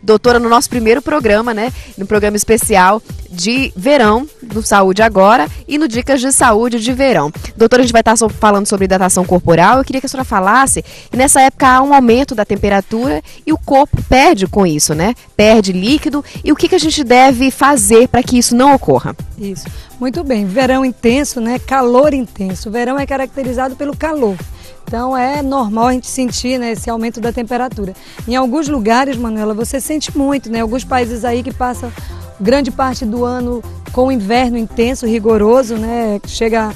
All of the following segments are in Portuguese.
Doutora, no nosso primeiro programa, né, no programa especial de verão, do Saúde Agora, e no Dicas de Saúde de Verão. Doutora, a gente vai estar falando sobre hidratação corporal. Eu queria que a senhora falasse que nessa época há um aumento da temperatura e o corpo perde com isso, né? Perde líquido. E o que a gente deve fazer para que isso não ocorra? Isso. Muito bem. Verão intenso, né? Calor intenso. O verão é caracterizado pelo calor. Então é normal a gente sentir, né, esse aumento da temperatura. Em alguns lugares, Manuela, você sente muito, né? Alguns países aí que passam grande parte do ano com inverno intenso, rigoroso, né? Chega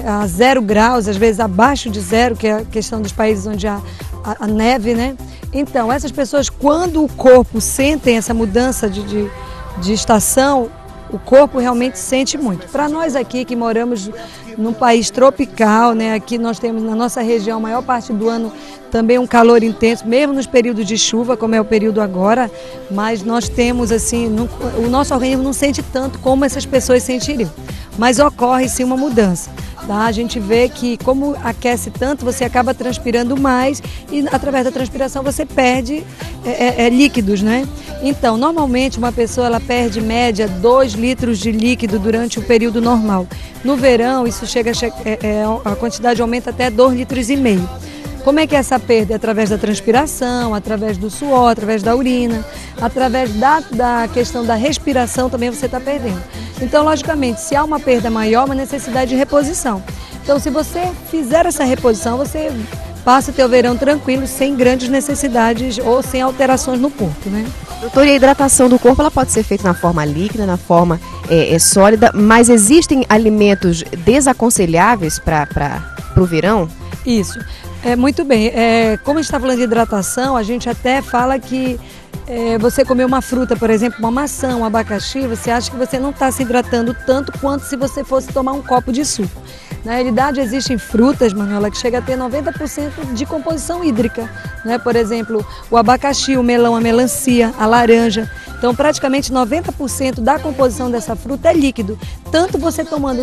a 0 graus, às vezes abaixo de 0, que é a questão dos países onde há a neve, né? Então, essas pessoas, quando o corpo sentem essa mudança de estação, o corpo realmente sente muito. Para nós aqui que moramos num país tropical, né? Aqui nós temos na nossa região a maior parte do ano também um calor intenso, mesmo nos períodos de chuva, como é o período agora, mas nós temos assim, o nosso organismo não sente tanto como essas pessoas sentiriam. Mas ocorre sim uma mudança. Tá? A gente vê que como aquece tanto, você acaba transpirando mais e através da transpiração você perde líquidos, né? Então, normalmente uma pessoa ela perde em média 2 litros de líquido durante o período normal. No verão, isso a quantidade aumenta até 2,5 litros. Como é que é essa perda? É através da transpiração, através do suor, através da urina, através da questão da respiração também você está perdendo. Então, logicamente, se há uma perda maior, uma necessidade de reposição. Então, se você fizer essa reposição, você passa o teu verão tranquilo, sem grandes necessidades ou sem alterações no corpo, né? Doutora, e a hidratação do corpo ela pode ser feita na forma líquida, na forma sólida, mas existem alimentos desaconselháveis para o verão? Isso. Muito bem. Como a gente está falando de hidratação, a gente até fala que você comer uma fruta, por exemplo, uma maçã, um abacaxi, você acha que você não está se hidratando tanto quanto se você fosse tomar um copo de suco. Na realidade, existem frutas, Manuela, que chega a ter 90% de composição hídrica, né? Por exemplo, o abacaxi, o melão, a melancia, a laranja. Então, praticamente 90% da composição dessa fruta é líquido. Tanto você tomando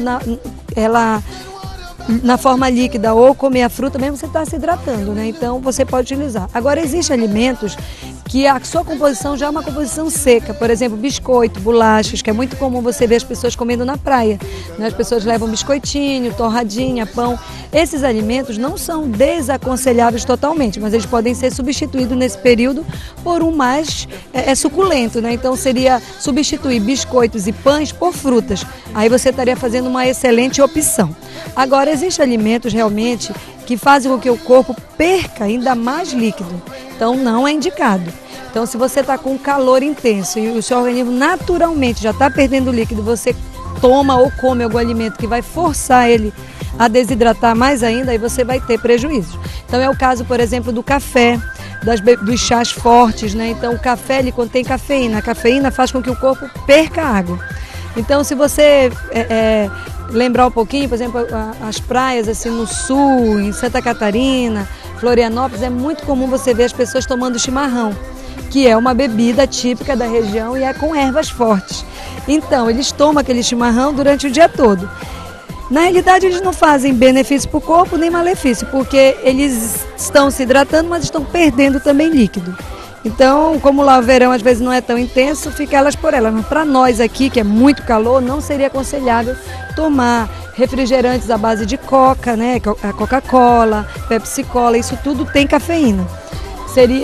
ela na forma líquida ou comer a fruta mesmo, você está se hidratando, né? Então você pode utilizar. Agora, existem alimentos que a sua composição já é uma composição seca, por exemplo, biscoito, bolachas, que é muito comum você ver as pessoas comendo na praia, né? As pessoas levam biscoitinho, torradinha, pão. Esses alimentos não são desaconselháveis totalmente, mas eles podem ser substituídos nesse período por um mais suculento, né? Então seria substituir biscoitos e pães por frutas. Aí você estaria fazendo uma excelente opção. Agora, existem alimentos realmente que fazem com que o corpo perca ainda mais líquido. Então, não é indicado. Então, se você está com calor intenso e o seu organismo naturalmente já está perdendo líquido, você toma ou come algum alimento que vai forçar ele a desidratar mais ainda, aí você vai ter prejuízos. Então, é o caso, por exemplo, do café, dos chás fortes, né? Então, o café ele contém cafeína. A cafeína faz com que o corpo perca água. Então, se você lembrar um pouquinho, por exemplo, as praias assim no sul, em Santa Catarina, Florianópolis, é muito comum você ver as pessoas tomando chimarrão, que é uma bebida típica da região e é com ervas fortes. Então, eles tomam aquele chimarrão durante o dia todo. Na realidade, eles não fazem benefício para o corpo nem malefício, porque eles estão se hidratando, mas estão perdendo também líquido. Então, como lá o verão às vezes não é tão intenso, fica elas por elas. Mas para nós aqui, que é muito calor, não seria aconselhável tomar refrigerantes à base de coca, né? A Coca-Cola, Pepsi-Cola, isso tudo tem cafeína.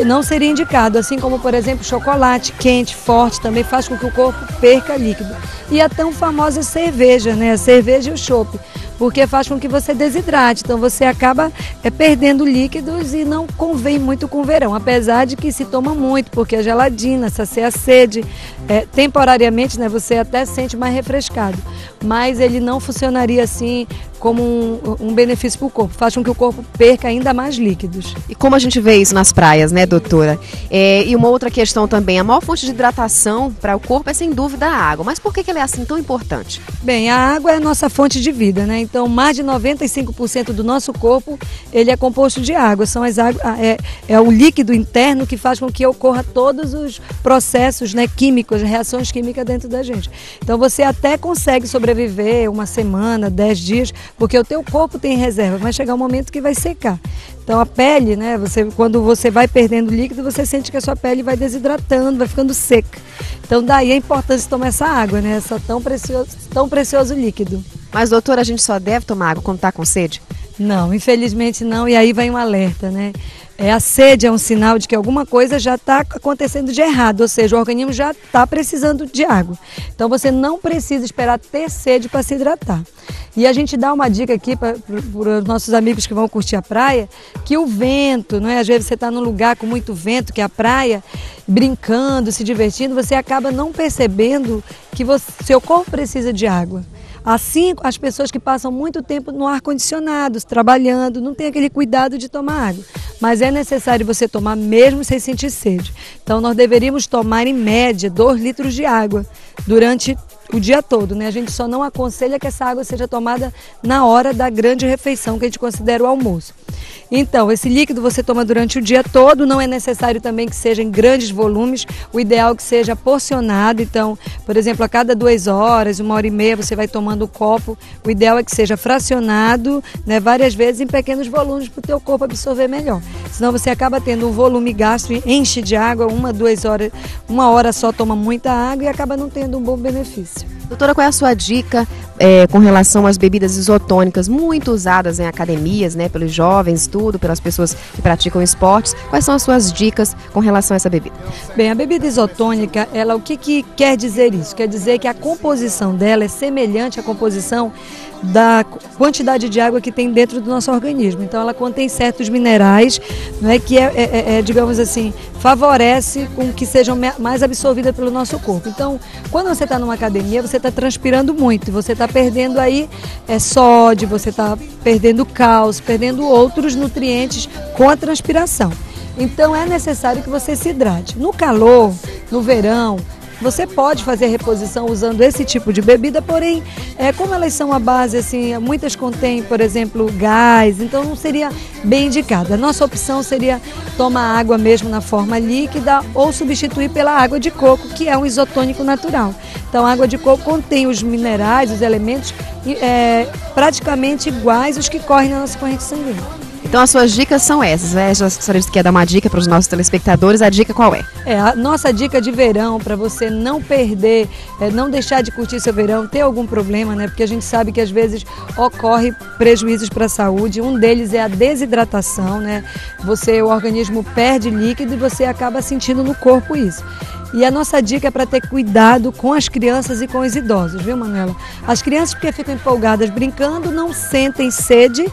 Não seria indicado, assim como, por exemplo, chocolate quente, forte, também faz com que o corpo perca líquido. E a tão famosa cerveja, né? A cerveja e o chopp, porque faz com que você desidrate, então você acaba perdendo líquidos e não convém muito com o verão, apesar de que se toma muito, porque a geladina sacia a sede, temporariamente, né, você até sente mais refrescado, mas ele não funcionaria assim como um benefício para o corpo, faz com que o corpo perca ainda mais líquidos. E como a gente vê isso nas praias, né, doutora? E uma outra questão também, a maior fonte de hidratação para o corpo é sem dúvida a água, mas por que ela é assim tão importante? Bem, a água é a nossa fonte de vida, né? Então, mais de 95% do nosso corpo, ele é composto de água. É o líquido interno que faz com que ocorra todos os processos, né, químicos, reações químicas dentro da gente. Então, você até consegue sobreviver sobreviver uma semana, 10 dias, porque o teu corpo tem reserva, vai chegar um momento que vai secar. Então a pele, né, quando você vai perdendo líquido, você sente que a sua pele vai desidratando, vai ficando seca. Então daí a importância de tomar essa água, né, essa tão precioso líquido. Mas, doutora, a gente só deve tomar água quando está com sede? Não, infelizmente não, e aí vai um alerta, né? A sede é um sinal de que alguma coisa já está acontecendo de errado, ou seja, o organismo já está precisando de água. Então você não precisa esperar ter sede para se hidratar. E a gente dá uma dica aqui para os nossos amigos que vão curtir a praia, que o vento, não é? Às vezes você está num lugar com muito vento, que é a praia, brincando, se divertindo, você acaba não percebendo que seu corpo precisa de água. Assim, as pessoas que passam muito tempo no ar-condicionado, trabalhando, não tem aquele cuidado de tomar água. Mas é necessário você tomar mesmo sem sentir sede. Então, nós deveríamos tomar, em média, 2 litros de água durante o dia todo, né? A gente só não aconselha que essa água seja tomada na hora da grande refeição, que a gente considera o almoço. Então, esse líquido você toma durante o dia todo, não é necessário também que seja em grandes volumes, o ideal é que seja porcionado. Então, por exemplo, a cada 2 horas, 1h30, você vai tomando um copo, o ideal é que seja fracionado, né, várias vezes em pequenos volumes para o teu corpo absorver melhor. Senão você acaba tendo um volume gasto, enche de água, 1-2 horas, 1 hora só toma muita água e acaba não tendo um bom benefício. Doutora, qual é a sua dica com relação às bebidas isotônicas muito usadas em academias, né, pelos jovens, tudo, pelas pessoas que praticam esportes? Quais são as suas dicas com relação a essa bebida? Bem, a bebida isotônica, ela, o que quer dizer isso? Quer dizer que a composição dela é semelhante à composição da quantidade de água que tem dentro do nosso organismo. Então ela contém certos minerais, né, que digamos assim, favorece com que sejam mais absorvidas pelo nosso corpo. Então, quando você está numa academia, você está transpirando muito, você está perdendo aí sódio, você está perdendo cálcio, perdendo outros nutrientes com a transpiração. Então é necessário que você se hidrate. No calor, no verão, você pode fazer reposição usando esse tipo de bebida, porém, como elas são a base, assim, muitas contêm, por exemplo, gás, então não seria bem indicada. A nossa opção seria tomar água mesmo na forma líquida ou substituir pela água de coco, que é um isotônico natural. Então, a água de coco contém os minerais, os elementos praticamente iguais aos que correm na nossa corrente sanguínea. Então as suas dicas são essas, né? A senhora quer dar uma dica para os nossos telespectadores, a dica qual é? A nossa dica de verão, para você não perder, não deixar de curtir seu verão, ter algum problema, né? Porque a gente sabe que às vezes ocorre prejuízos para a saúde, um deles é a desidratação, né? O organismo perde líquido e você acaba sentindo no corpo isso. E a nossa dica é para ter cuidado com as crianças e com os idosos, viu, Manuela? As crianças, porque ficam empolgadas brincando, não sentem sede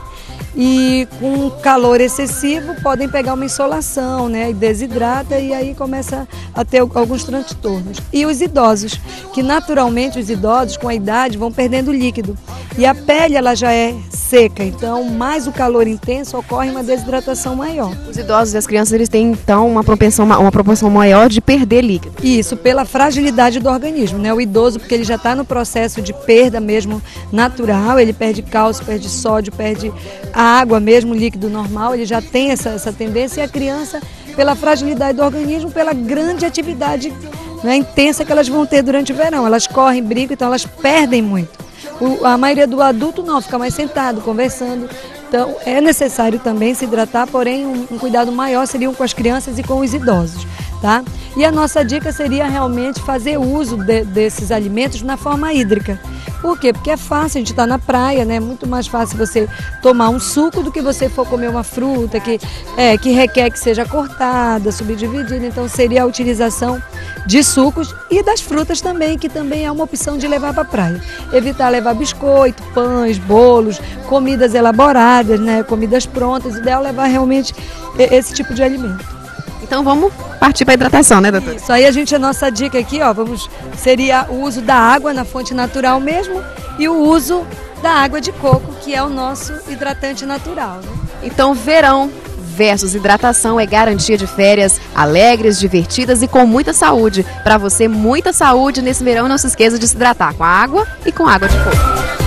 e com calor excessivo podem pegar uma insolação, né? E desidrata e aí começa a ter alguns transtornos. E os idosos, que naturalmente os idosos com a idade vão perdendo líquido. E a pele ela já é seca, então mais o calor intenso ocorre uma desidratação maior. Os idosos e as crianças eles têm então uma proporção maior de perder líquido. Isso, pela fragilidade do organismo, né? O idoso, porque ele já está no processo de perda mesmo natural, ele perde cálcio, perde sódio, perde a água mesmo, líquido normal, ele já tem essa tendência, e a criança, pela fragilidade do organismo, pela grande atividade, né, intensa que elas vão ter durante o verão. Elas correm, brincam, então elas perdem muito. A maioria do adulto não, fica mais sentado, conversando. Então é necessário também se hidratar, porém um cuidado maior seria com as crianças e com os idosos, tá? E a nossa dica seria realmente fazer uso desses alimentos na forma hídrica. Por quê? Porque é fácil, a gente está na praia, né? Muito mais fácil você tomar um suco do que você for comer uma fruta que requer que seja cortada, subdividida. Então seria a utilização de sucos e das frutas também, que também é uma opção de levar para a praia. Evitar levar biscoito, pães, bolos, comidas elaboradas, né? Comidas prontas. O ideal é levar realmente esse tipo de alimento. Então vamos partir para a hidratação, né, doutora? Isso aí a nossa dica aqui, ó, seria o uso da água na fonte natural mesmo e o uso da água de coco, que é o nosso hidratante natural, né? Então verão versus hidratação é garantia de férias alegres, divertidas e com muita saúde. Para você, muita saúde nesse verão. Não se esqueça de se hidratar com água e com água de coco.